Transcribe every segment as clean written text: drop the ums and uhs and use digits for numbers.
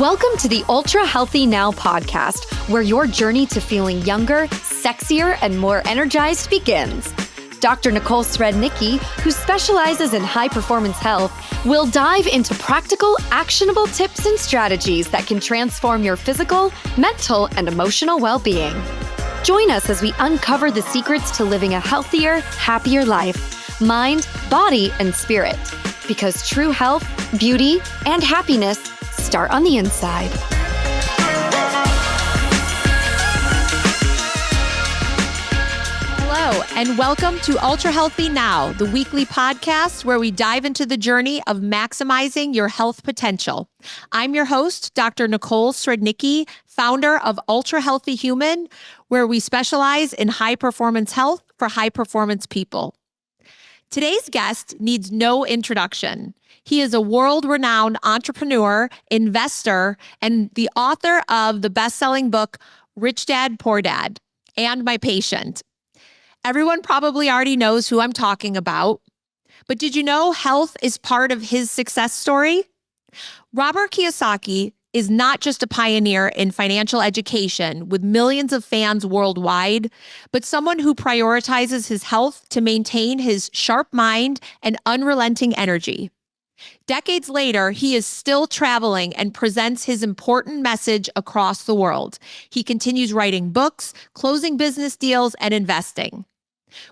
Welcome to the Ultra Healthy Now podcast, where your journey to feeling younger, sexier, and more energized begins. Dr. Nicole Srednicki, who specializes in high-performance health, will dive into practical, actionable tips and strategies that can transform your physical, mental, and emotional well-being. Join us as we uncover the secrets to living a healthier, happier life, mind, body, and spirit. Because true health, beauty, and happiness start on the inside. Hello, and welcome to Ultra Healthy Now, the weekly podcast where we dive into the journey of maximizing your health potential. I'm your host, Dr. Nicole Srednicki, founder of Ultra Healthy Human, where we specialize in high-performance health for high-performance people. Today's guest needs no introduction. He is a world-renowned entrepreneur, investor, and the author of the best-selling book, Rich Dad, Poor Dad, and My Patient. Everyone probably already knows who I'm talking about, but did you know health is part of his success story? Robert Kiyosaki is not just a pioneer in financial education with millions of fans worldwide, but someone who prioritizes his health to maintain his sharp mind and unrelenting energy. Decades later, he is still traveling and presents his important message across the world. He continues writing books, closing business deals, and investing.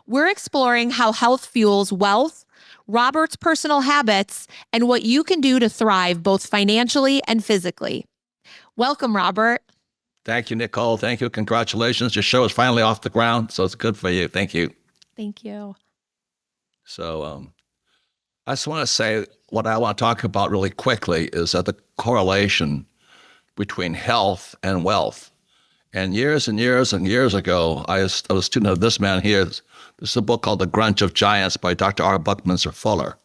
We're exploring how health fuels wealth, Robert's personal habits, and what you can do to thrive both financially and physically. Welcome, Robert. Thank you, Nicole. Thank you. Congratulations. Your show is finally off the ground, so it's good for you. Thank you. Thank you. So I just want to say what I want to talk about really quickly is that the correlation between health and wealth. And years and years and years ago, I was a student of this man here. This is a book called The Grunch of Giants by Dr. R. Buckminster Fuller.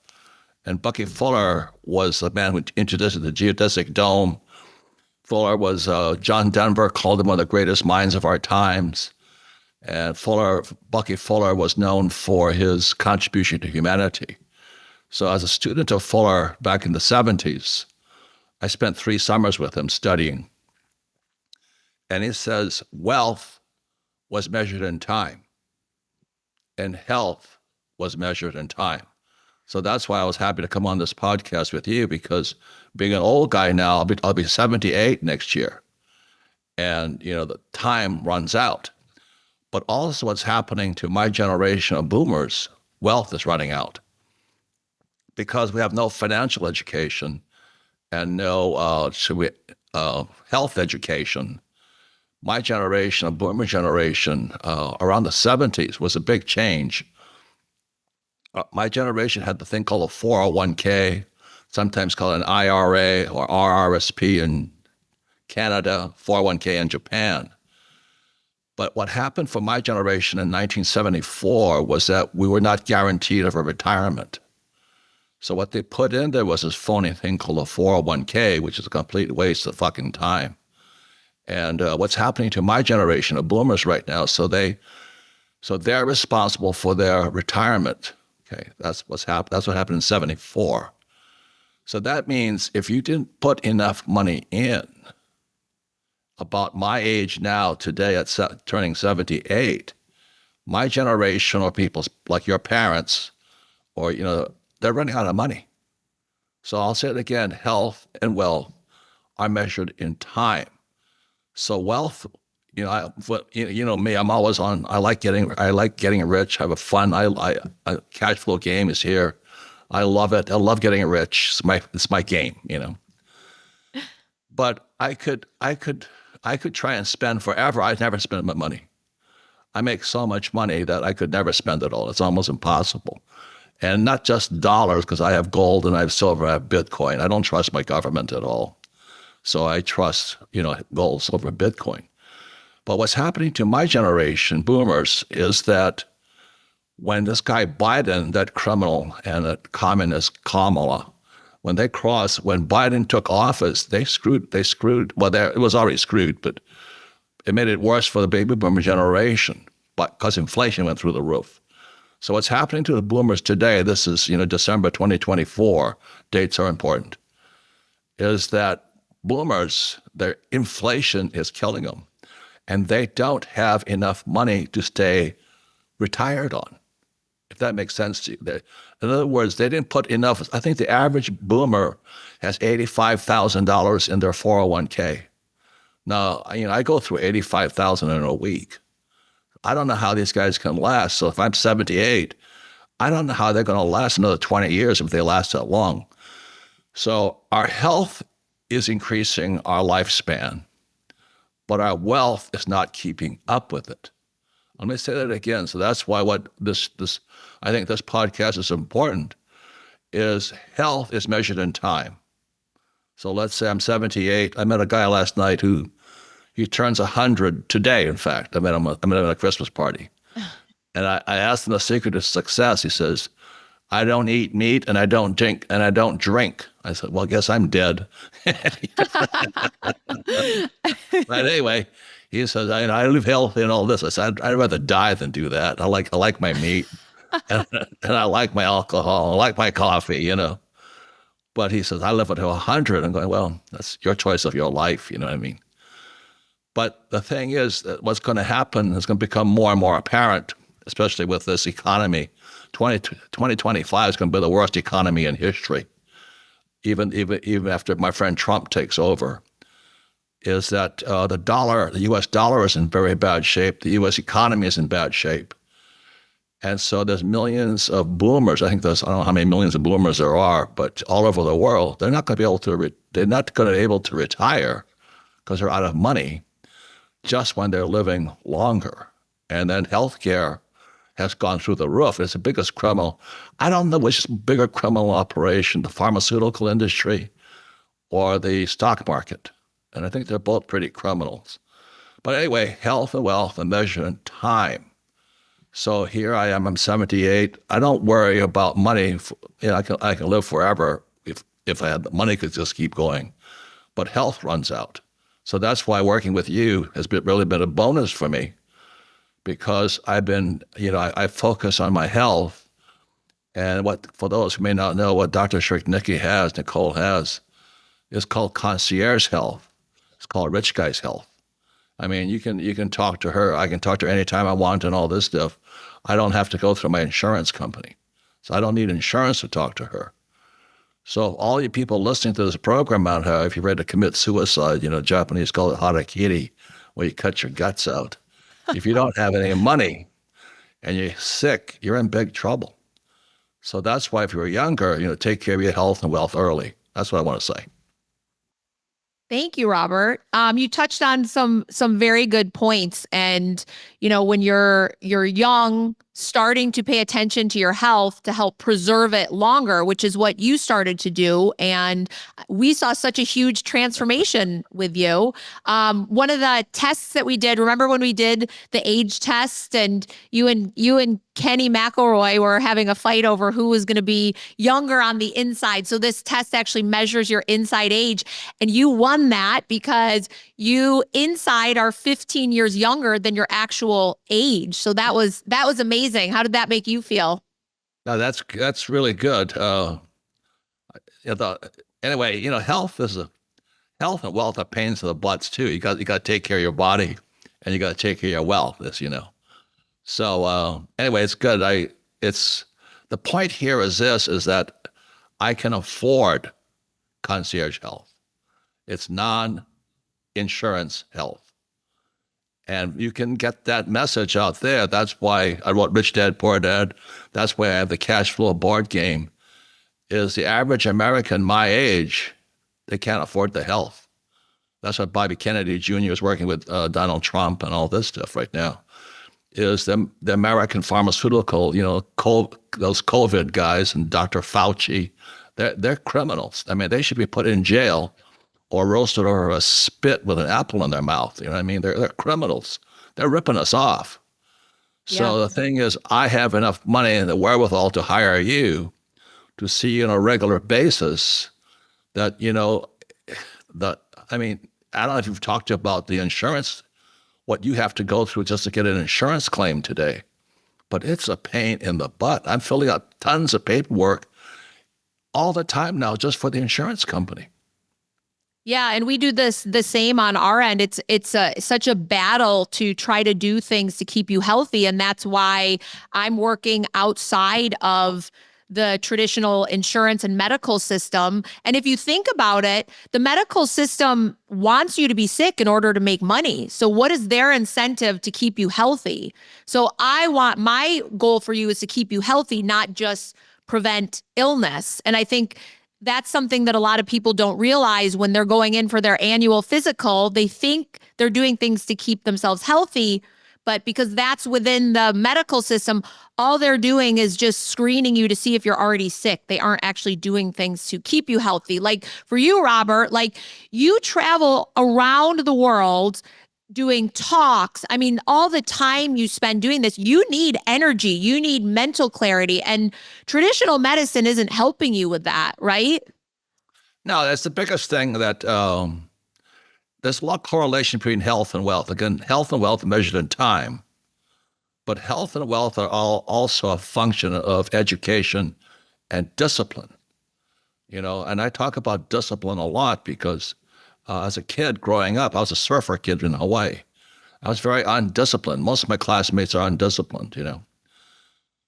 And Bucky Fuller was the man who introduced the geodesic dome. Fuller was, John Denver called him one of the greatest minds of our times. And Bucky Fuller was known for his contribution to humanity. So as a student of Fuller back in the 70s, I spent 3 summers with him studying. And he says wealth was measured in time and health was measured in time. So that's why I was happy to come on this podcast with you, because being an old guy now, I'll be 78 next year. And, the time runs out. But also what's happening to my generation of boomers, wealth is running out. Because we have no financial education and no health education. My generation, a boomer generation, around the 70s was a big change. My generation had the thing called a 401k, sometimes called an IRA or RRSP in Canada, 401k in Japan. But what happened for my generation in 1974 was that we were not guaranteed of a retirement. So what they put in there was this phony thing called a 401k, which is a complete waste of fucking time. And what's happening to my generation of boomers right now, so they're responsible for their retirement. Okay, that's what happened in 74. So that means if you didn't put enough money in, about my age now today at turning 78, my generation or people like your parents, or they're running out of money. So I'll say it again: health and wealth are measured in time. So wealth, me, I'm always on. I like getting rich. I have a fun. Cash flow game is here. I love it. I love getting rich. It's my game, But I could try and spend forever. I'd never spend my money. I make so much money that I could never spend it all. It's almost impossible. And not just dollars, because I have gold and I have silver, I have Bitcoin. I don't trust my government at all. So I trust, gold, silver, Bitcoin. But what's happening to my generation, boomers, is that when this guy Biden, that criminal, and that communist Kamala, when Biden took office, they screwed, well, it was already screwed, but it made it worse for the baby boomer generation, because inflation went through the roof. So what's happening to the boomers today, this is, December 2024, dates are important, is that boomers, their inflation is killing them, and they don't have enough money to stay retired on, if that makes sense to you. In other words, they didn't put enough. I think the average boomer has $85,000 in their 401k. Now, I go through 85,000 in a week. I don't know how these guys can last. So if I'm 78, I don't know how they're going to last another 20 years if they last that long. So our health is increasing our lifespan, but our wealth is not keeping up with it. Let me say that again. So that's why I think this podcast is important, is health is measured in time. So let's say I'm 78. I met a guy last night who he turns 100 today, in fact. I met him at a Christmas party. And I asked him the secret to success. He says, I don't eat meat and I don't drink. I said, well, I guess I'm dead. But anyway, he says, I live healthy and all this. I said, I'd rather die than do that. I like my meat and I like my alcohol. I like my coffee, But he says, I live until 100. I'm going, well, that's your choice of your life. You know what I mean? But the thing is that what's going to happen is going to become more and more apparent, especially with this economy. 2025 is going to be the worst economy in history, even after my friend Trump takes over. Is that the U.S. dollar is in very bad shape. The U.S. economy is in bad shape. And so there's millions of boomers. I don't know how many millions of boomers there are, but all over the world, they're not going to be able to retire because they're out of money just when they're living longer. And then healthcare has gone through the roof. It's the biggest criminal. I don't know which is bigger criminal operation, the pharmaceutical industry or the stock market. And I think they're both pretty criminals. But anyway, health and wealth are measured in time. So here I am, I'm 78. I don't worry about money. I can live forever if I had the money, could just keep going. But health runs out. So that's why working with you has really been a bonus for me, because I've been, I focus on my health. And for those who may not know, what Dr. Srednicki Nicole has, is called concierge health. It's called rich guy's health. I mean, you can talk to her. I can talk to her anytime I want and all this stuff. I don't have to go through my insurance company. So I don't need insurance to talk to her. So all you people listening to this program out here, if you're ready to commit suicide, Japanese call it harakiri, where you cut your guts out. If you don't have any money and you're sick, you're in big trouble. So that's why if you're younger, take care of your health and wealth early. That's what I want to say. Thank you, Robert. You touched on some very good points. And, when you're young, starting to pay attention to your health to help preserve it longer, which is what you started to do. And we saw such a huge transformation with you. One of the tests that we did, remember when we did the age test and you and Kenny McElroy were having a fight over who was going to be younger on the inside. So this test actually measures your inside age, and you won that because you inside are 15 years younger than your actual age. So that was amazing. How did that make you feel? No, that's really good. Anyway, health and wealth are pains in the butts too. You got to take care of your body, and you got to take care of your wealth. So anyway, it's good. The point here is that I can afford concierge health. It's non-insurance health. And you can get that message out there. That's why I wrote Rich Dad, Poor Dad. That's why I have the cash flow board game, is the average American my age, they can't afford the health. That's what Bobby Kennedy Jr. is working with Donald Trump and all this stuff right now, is the American pharmaceutical, those COVID guys and Dr. Fauci, they're criminals. I mean, they should be put in jail or roasted over a spit with an apple in their mouth. You know what I mean? They're criminals. They're ripping us off. So the thing is, I have enough money and the wherewithal to hire you to see you on a regular basis that, I don't know if you've talked about the insurance, what you have to go through just to get an insurance claim today, but it's a pain in the butt. I'm filling out tons of paperwork all the time now just for the insurance company. Yeah, and we do this the same on our end. It's such a battle to try to do things to keep you healthy, and that's why I'm working outside of the traditional insurance and medical system. And if you think about it, the medical system wants you to be sick in order to make money. So what is their incentive to keep you healthy? So my goal for you is to keep you healthy, not just prevent illness. And I think that's something that a lot of people don't realize when they're going in for their annual physical. They think they're doing things to keep themselves healthy, but because that's within the medical system, all they're doing is just screening you to see if you're already sick. They aren't actually doing things to keep you healthy. Like for you, Robert, like you travel around the world doing talks. I mean, all the time you spend doing this, you need energy, you need mental clarity, and traditional medicine isn't helping you with that, right? No, that's the biggest thing that there's a lot of correlation between health and wealth. Again, health and wealth are measured in time, but health and wealth are all also a function of education and discipline. And I talk about discipline a lot because as a kid growing up, I was a surfer kid in Hawaii. I was very undisciplined. Most of my classmates are undisciplined.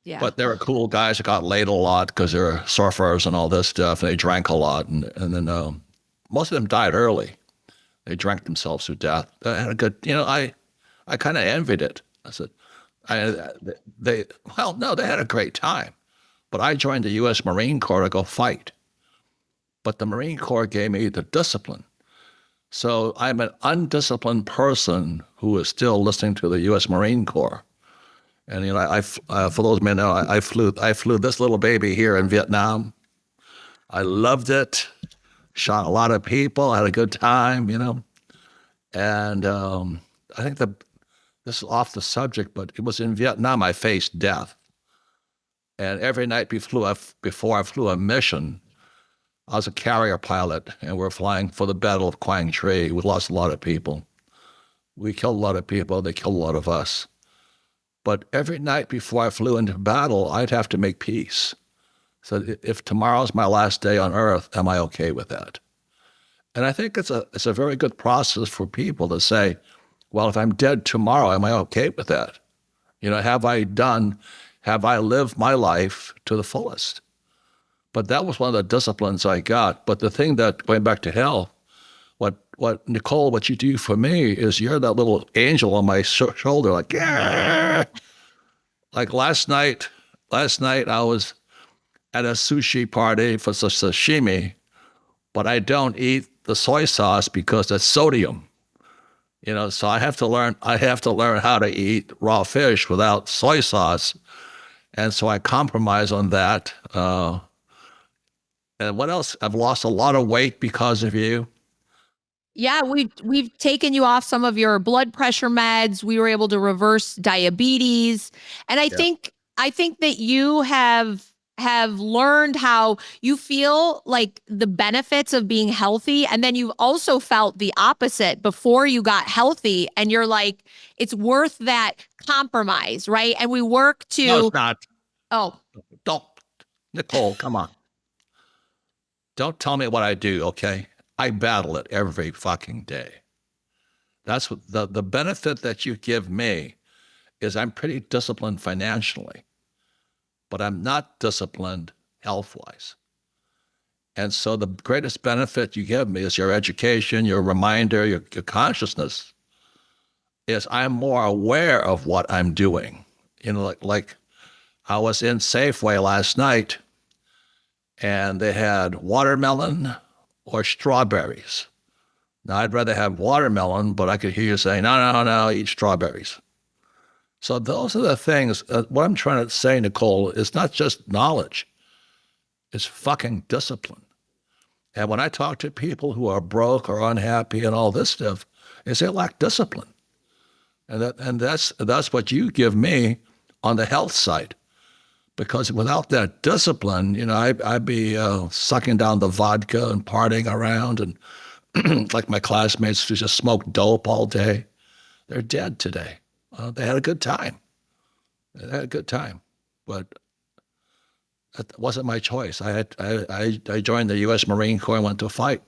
Yeah. But they were cool guys that got laid a lot because they were surfers and all this stuff, and they drank a lot. And then most of them died early. They drank themselves to death. They had a good, I kind of envied it. I said, they had a great time. But I joined the U.S. Marine Corps to go fight. But the Marine Corps gave me the discipline. So I'm an undisciplined person who is still listening to the U.S. Marine Corps. And for those men know, I flew this little baby here in Vietnam. I loved it. Shot a lot of people. Had a good time. And I think this is off the subject, but it was in Vietnam I faced death. And every night before I flew a mission, I was a carrier pilot, and we're flying for the Battle of Quang Tri. We lost a lot of people. We killed a lot of people. They killed a lot of us. But every night before I flew into battle, I'd have to make peace. So if tomorrow's my last day on Earth, am I okay with that? And I think it's a very good process for people to say, well, if I'm dead tomorrow, am I okay with that? Have I lived my life to the fullest? But that was one of the disciplines I got. But the thing that, going back to health, what Nicole, what you do for me is you're that little angel on my shoulder, like, yeah. Like last night I was at a sushi party for sashimi, but I don't eat the soy sauce because it's sodium. So I have to learn how to eat raw fish without soy sauce. And so I compromise on that. And what else? I've lost a lot of weight because of you. Yeah, we've taken you off some of your blood pressure meds. We were able to reverse diabetes. And I think that you have learned how you feel like the benefits of being healthy, and then you've also felt the opposite before you got healthy, and you're like, it's worth that compromise, right? And we work to No, it's not. Oh. Don't, Nicole, come on. Don't tell me what I do, okay? I battle it every fucking day. That's what the benefit that you give me is I'm pretty disciplined financially, but I'm not disciplined health-wise. And so the greatest benefit you give me is your education, your reminder, your consciousness, is I'm more aware of what I'm doing. Like I was in Safeway last night, and they had watermelon or strawberries. Now, I'd rather have watermelon, but I could hear you saying, no, eat strawberries. So those are the things. What I'm trying to say, Nicole, is not just knowledge. It's fucking discipline. And when I talk to people who are broke or unhappy and all this stuff, is they lack discipline. And that's what you give me on the health side. Because without that discipline, I'd be sucking down the vodka and partying around, and like my classmates who just smoke dope all day. They're dead today. They had a good time. But that wasn't my choice. I joined the U.S. Marine Corps and went to fight.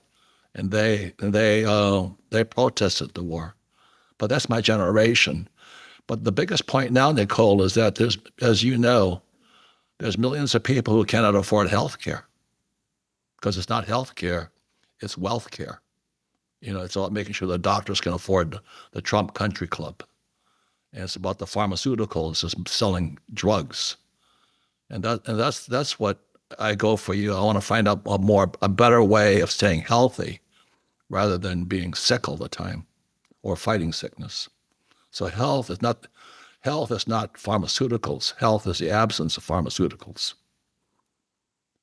and they protested the war. But that's my generation. But the biggest point now, Nicole, is that there's, as you know, there's millions of people who cannot afford health care because it's not health care, it's wealth care. It's about making sure the doctors can afford the Trump Country Club. And it's about the pharmaceuticals just selling drugs. And that's what I go for you. I want to find out a better way of staying healthy rather than being sick all the time or fighting sickness. So health is not pharmaceuticals. Health is the absence of pharmaceuticals.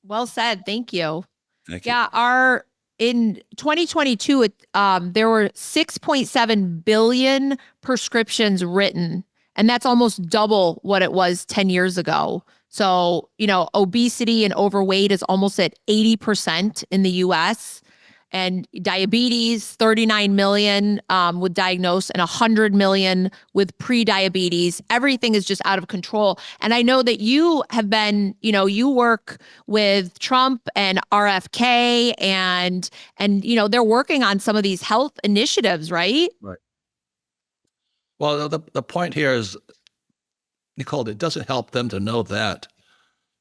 Well said. Thank you. Thank you. Yeah, in 2022, there were 6.7 billion prescriptions written, and that's almost double what it was 10 years ago. So, obesity and overweight is almost at 80% in the US, and diabetes, 39 million with diagnosed and 100 million with pre-diabetes. Everything is just out of control. And I know that you have been, you work with Trump and RFK and they're working on some of these health initiatives, right? Right. Well, the point here is, Nicole, it doesn't help them to know that.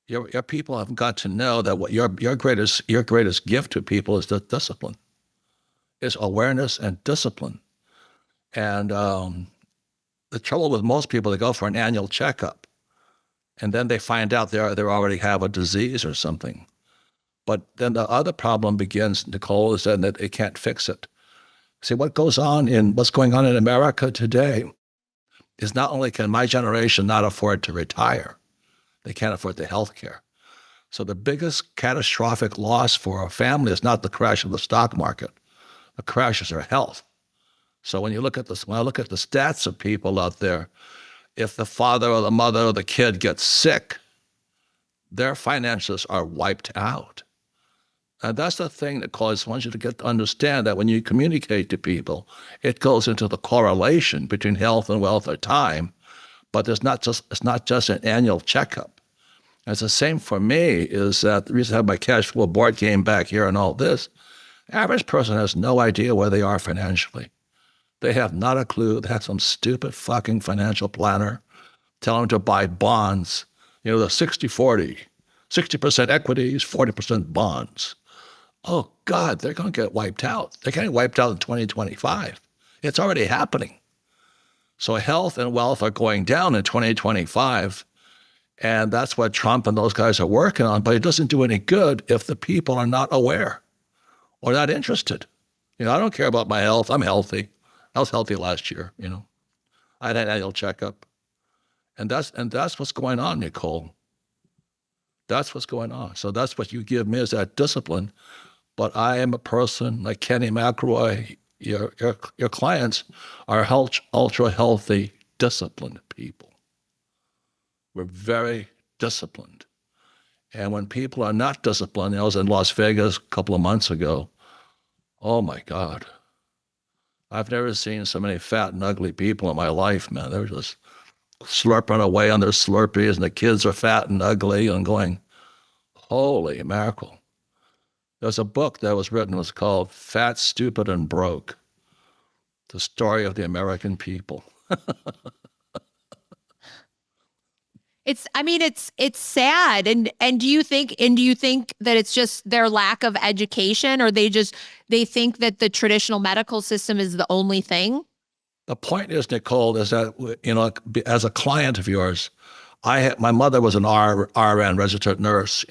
Your people have got to know that what your greatest gift to people is the discipline, is awareness and discipline. And the trouble with most people, they go for an annual checkup, and then they find out they already have a disease or something. But then the other problem begins, Nicole, is that they can't fix it. See, what's going on in America today is not only can my generation not afford to retire, they can't afford the health care. So the biggest catastrophic loss for a family is not the crash of the stock market. The crash is their health. So when I look at the stats of people out there, if the father or the mother or the kid gets sick, their finances are wiped out. And that's the thing that I want you to understand that when you communicate to people, it goes into the correlation between health and wealth or time. But it's not just an annual checkup. And it's the same for me, is that the reason I have my cash flow board game back here and all this, the average person has no idea where they are financially. They have not a clue. They have some stupid fucking financial planner telling them to buy bonds, the 60-40, 60% equities, 40% bonds. Oh God, they're going to get wiped out. They're getting wiped out in 2025. It's already happening. So health and wealth are going down in 2025, and that's what Trump and those guys are working on, but it doesn't do any good if the people are not aware or not interested. I don't care about my health. I'm healthy. I was healthy last year, I had an annual checkup. And that's what's going on, Nicole. That's what's going on. So that's what you give me, is that discipline. But I am a person like Kenny McElroy. Your clients are ultra healthy, disciplined people. We're very disciplined. And when people are not disciplined, I was in Las Vegas a couple of months ago. Oh my God. I've never seen so many fat and ugly people in my life, man. They're just slurping away on their Slurpees, and the kids are fat and ugly, and going, holy mackerel. There's a book that was written, it was called Fat, Stupid, and Broke, the story of the American people. It's sad. And do you think that it's just their lack of education, or they think that the traditional medical system is the only thing? The point is, Nicole, is that, as a client of yours, my mother was an RN, registered nurse,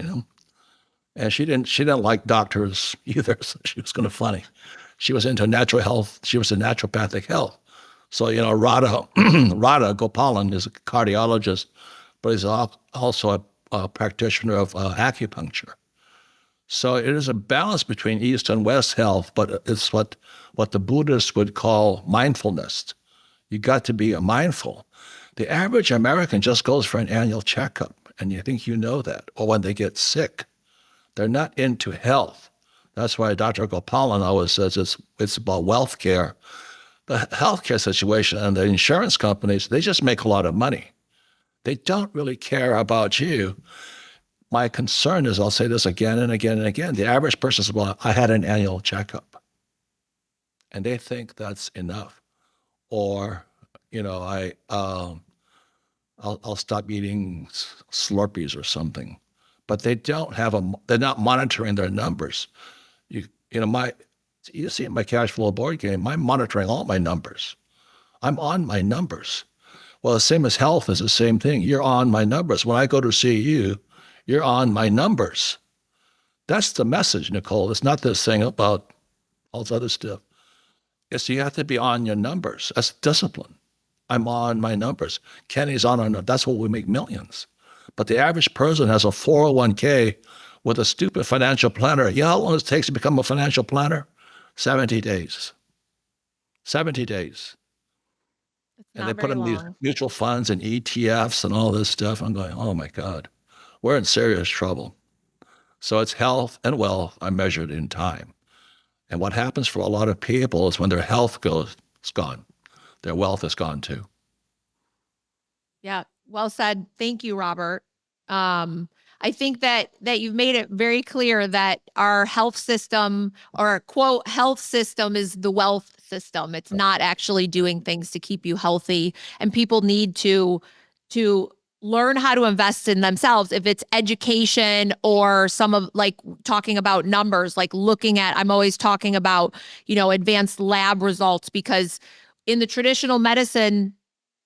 and she didn't like doctors either. So she was kind of funny. She was into natural health. She was in naturopathic health. So, Radha Gopalan is a cardiologist, but he's also a practitioner of acupuncture. So it is a balance between East and West health, but it's what the Buddhists would call mindfulness. You got to be mindful. The average American just goes for an annual checkup, and you think you know that, or when they get sick. They're not into health. That's why Dr. Gopalan always says it's about wealth care. The healthcare situation and the insurance companies, they just make a lot of money. They don't really care about you. My concern is, I'll say this again and again and again, the average person says, well, I had an annual checkup. and they think that's enough. Or, I'll stop eating Slurpees or something, but they don't have they're not monitoring their numbers. You, you know, my, you see in my cash flow board game, I'm monitoring all my numbers. I'm on my numbers. Well, the same as health is the same thing. You're on my numbers. When I go to see you, you're on my numbers. That's the message, Nicole. It's not this thing about all this other stuff. It's you have to be on your numbers. That's discipline. I'm on my numbers. Kenny's on our numbers. That's what we make millions. But the average person has a 401k with a stupid financial planner. You know how long it takes to become a financial planner? 70 days. 70 days. And they put in these mutual funds and ETFs and all this stuff. I'm going, oh my God, we're in serious trouble. So it's health and wealth are measured in time. And what happens for a lot of people is when their health it's gone, their wealth is gone too. Yeah, well said. Thank you, Robert. I think that you've made it very clear that our health system, or quote, health system, is the wealth system. It's not actually doing things to keep you healthy. And people need to learn how to invest in themselves. If it's education or some of, like, talking about numbers, like looking at, I'm always talking about, advanced lab results, because in the traditional medicine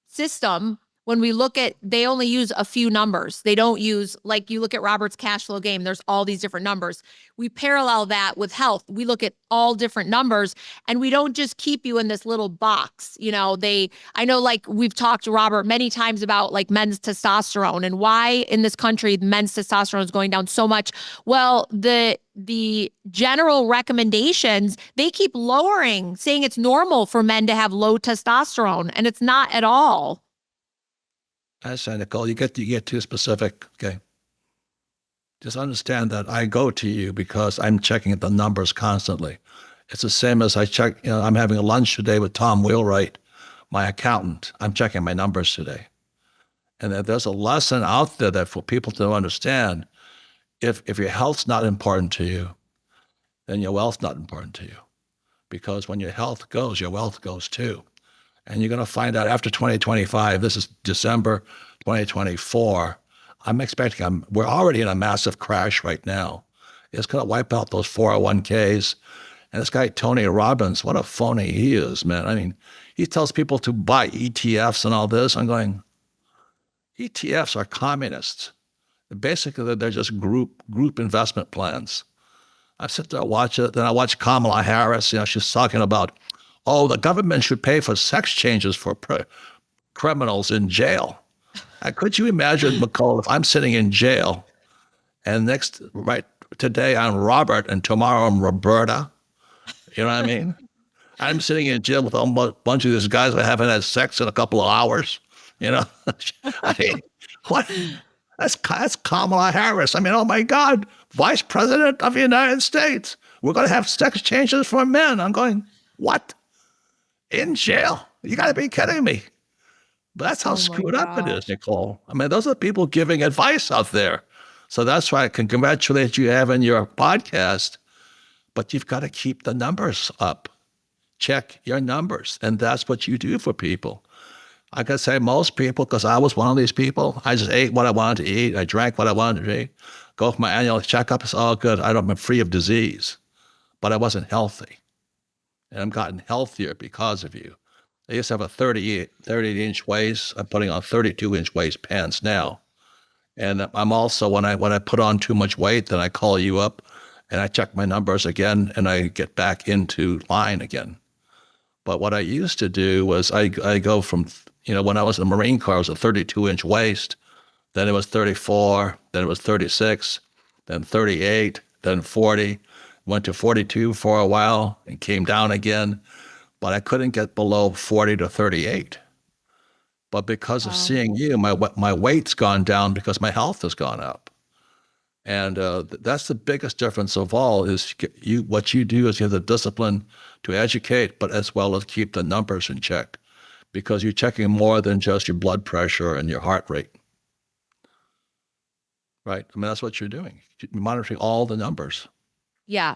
system, when we look at, they only use a few numbers. They don't use, like, you look at Robert's cash flow game, there's all these different numbers. We parallel that with health. We look at all different numbers, and we don't just keep you in this little box. I know, like, we've talked to Robert many times about, like, men's testosterone and why in this country men's testosterone is going down so much. Well, the general recommendations, they keep lowering, saying it's normal for men to have low testosterone, and it's not at all. I say, Nicole, you get too specific. Okay. Just understand that I go to you because I'm checking the numbers constantly. It's the same as I check, I'm having a lunch today with Tom Wheelwright, my accountant. I'm checking my numbers today. And that there's a lesson out there that for people to understand, if your health's not important to you, then your wealth's not important to you. Because when your health goes, your wealth goes too. And you're going to find out after 2025, this is December 2024, I'm expecting, we're already in a massive crash right now. It's going to wipe out those 401ks. And this guy, Tony Robbins, what a phony he is, man. I mean, he tells people to buy ETFs and all this. I'm going, ETFs are communists. Basically, they're just group investment plans. I sit there and watch it. Then I watch Kamala Harris. She's talking about, the government should pay for sex changes for criminals in jail. Could you imagine, Nicole, if I'm sitting in jail and today I'm Robert and tomorrow I'm Roberta? You know what I mean? I'm sitting in jail with a bunch of these guys that haven't had sex in a couple of hours. I mean, what? That's Kamala Harris. I mean, oh my God, Vice President of the United States. We're going to have sex changes for men. I'm going, what? In jail? You got to be kidding me. But that's how screwed up it is, Nicole. I mean, those are people giving advice out there. So that's why I can congratulate you having your podcast, but you've got to keep the numbers up. Check your numbers. And that's what you do for people. I could say most people, because I was one of these people, I just ate what I wanted to eat. I drank what I wanted to drink. Go for my annual checkup. It's all good. I'm free of disease, but I wasn't healthy. And I'm gotten healthier because of you. I used to have a 30-inch waist. I'm putting on 32-inch waist pants now. And I'm also, when I put on too much weight, then I call you up and I check my numbers again and I get back into line again. But what I used to do was I go from, when I was in the Marine Corps, I was a 32-inch waist. Then it was 34, then it was 36, then 38, then 40. Went to 42 for a while and came down again, but I couldn't get below 40 to 38. But because of seeing you, my weight's gone down because my health has gone up. And that's the biggest difference of all is what you do is you have the discipline to educate, but as well as keep the numbers in check because you're checking more than just your blood pressure and your heart rate. Right? I mean, that's what you're doing. You're monitoring all the numbers. Yeah.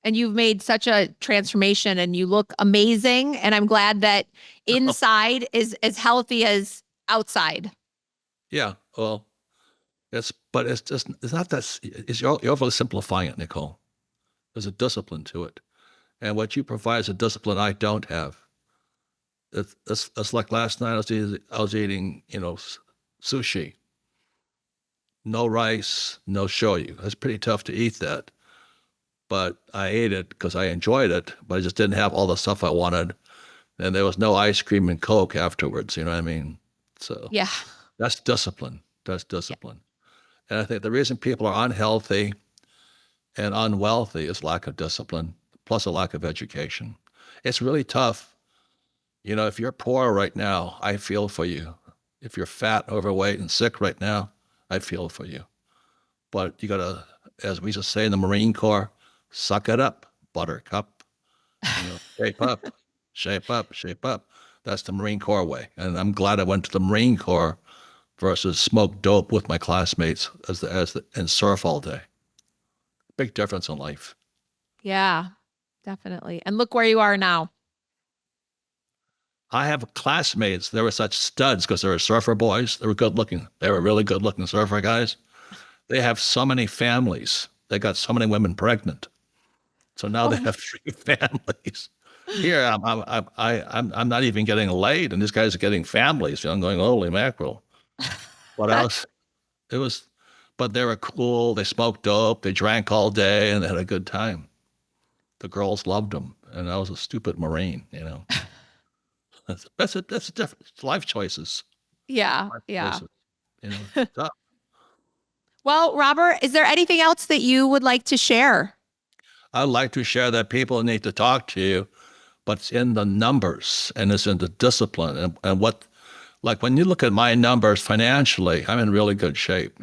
And you've made such a transformation and you look amazing. And I'm glad that inside is as healthy as outside. Yeah. Well, it's not that, you're overly simplifying it, Nicole. There's a discipline to it. And what you provide is a discipline I don't have. It's like last night I was eating, sushi. No rice, no shoyu. It's pretty tough to eat that. But I ate it because I enjoyed it, but I just didn't have all the stuff I wanted. And there was no ice cream and Coke afterwards, you know what I mean? So yeah, that's discipline. That's discipline. And I think the reason people are unhealthy and unwealthy is lack of discipline, plus a lack of education. It's really tough. If you're poor right now, I feel for you. If you're fat, overweight, and sick right now, I feel for you. But you got to, as we just say in the Marine Corps, suck it up, buttercup. Shape up, shape up, shape up. That's the Marine Corps way. And I'm glad I went to the Marine Corps versus smoke dope with my classmates and surf all day. Big difference in life. Yeah, definitely. And look where you are now. I have classmates. They were such studs because they were surfer boys. They were good looking. They were really good looking surfer guys. They have so many families. They got so many women pregnant. So now they have 3 families. Here, I'm not even getting laid, and these guys are getting families. I'm going, holy mackerel. What else? But they were cool. They smoked dope. They drank all day, and they had a good time. The girls loved them, and I was a stupid Marine. That's a different life choices. Yeah, Life yeah. choices. It's tough. Well, Robert, is there anything else that you would like to share? I'd like to share that people need to talk to you, but it's in the numbers and it's in the discipline and like when you look at my numbers financially, I'm in really good shape,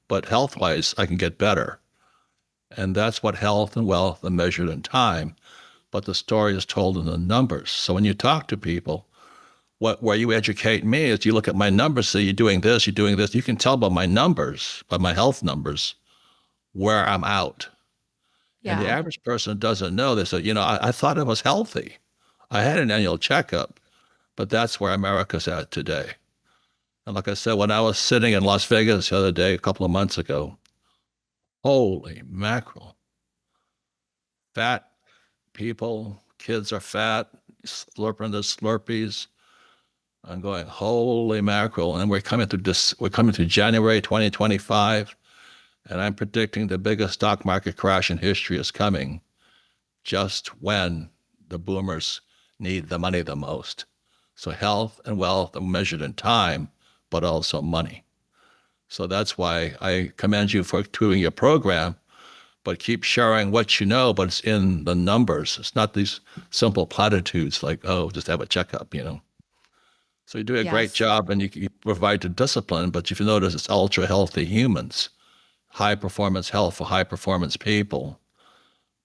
but health-wise, I can get better. And that's what health and wealth are measured in time, but the story is told in the numbers. So when you talk to people, where you educate me is you look at my numbers, say you're doing this, you can tell by my numbers, by my health numbers, where I'm out. Yeah. And the average person doesn't know this. I thought I was healthy. I had an annual checkup, but that's where America's at today. And like I said, when I was sitting in Las Vegas the other day, a couple of months ago, holy mackerel. Fat people, kids are fat, slurping the Slurpees. I'm going, holy mackerel. And we're coming to January 2025. And I'm predicting the biggest stock market crash in history is coming just when the boomers need the money the most. So health and wealth are measured in time, but also money. So that's why I commend you for doing your program, but keep sharing what you know, but it's in the numbers. It's not these simple platitudes like, oh, just have a checkup, So you do a great job and you provide the discipline, but if you notice, it's ultra healthy humans. High performance health for high performance people.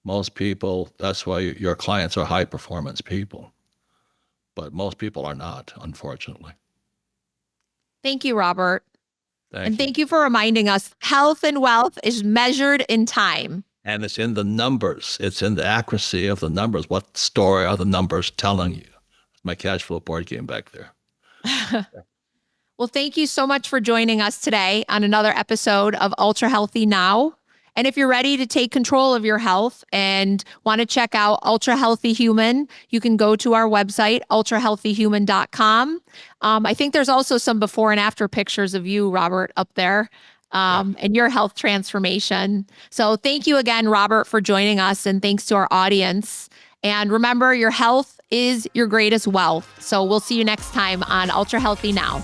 Most people, that's why your clients are high performance people. But most people are not, unfortunately. Thank you, Robert. Thank you for reminding us health and wealth is measured in time. And it's in the numbers. It's in the accuracy of the numbers. What story are the numbers telling you? My cash flow board game back there. Well, thank you so much for joining us today on another episode of Ultra Healthy Now. And if you're ready to take control of your health and want to check out Ultra Healthy Human, you can go to our website, ultrahealthyhuman.com. I think there's also some before and after pictures of you, Robert, up there and your health transformation. So thank you again, Robert, for joining us. And thanks to our audience. And remember, your health is your greatest wealth. So we'll see you next time on Ultra Healthy Now.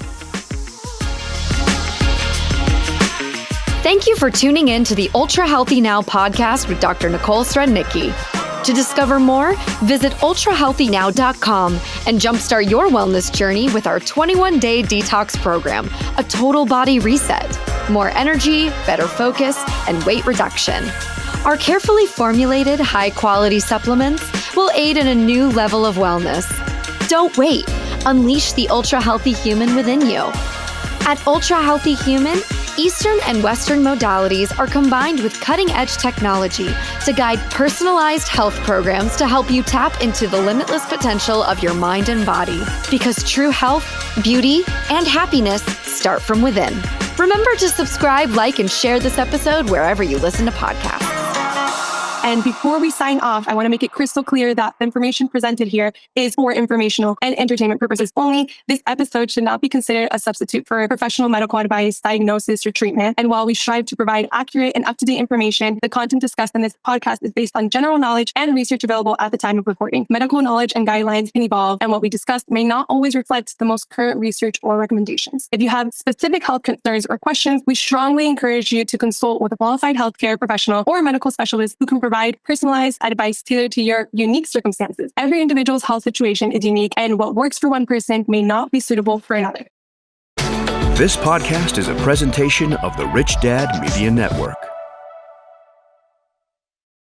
Thank you for tuning in to the Ultra Healthy Now podcast with Dr. Nicole Srednicki. To discover more, visit ultrahealthynow.com and jumpstart your wellness journey with our 21-day detox program, a total body reset, more energy, better focus, and weight reduction. Our carefully formulated, high-quality supplements will aid in a new level of wellness. Don't wait. Unleash the ultra healthy human within you. At Ultra Healthy Human, Eastern and Western modalities are combined with cutting-edge technology to guide personalized health programs to help you tap into the limitless potential of your mind and body. Because true health, beauty, and happiness start from within. Remember to subscribe, like, and share this episode wherever you listen to podcasts. And before we sign off, I want to make it crystal clear that the information presented here is for informational and entertainment purposes only. This episode should not be considered a substitute for professional medical advice, diagnosis, or treatment. And while we strive to provide accurate and up-to-date information, the content discussed in this podcast is based on general knowledge and research available at the time of recording. Medical knowledge and guidelines can evolve, and what we discussed may not always reflect the most current research or recommendations. If you have specific health concerns or questions, we strongly encourage you to consult with a qualified healthcare professional or medical specialist who can provide personalized advice tailored to your unique circumstances. Every individual's health situation is unique, and what works for one person may not be suitable for another. This podcast is a presentation of the Rich Dad Media Network.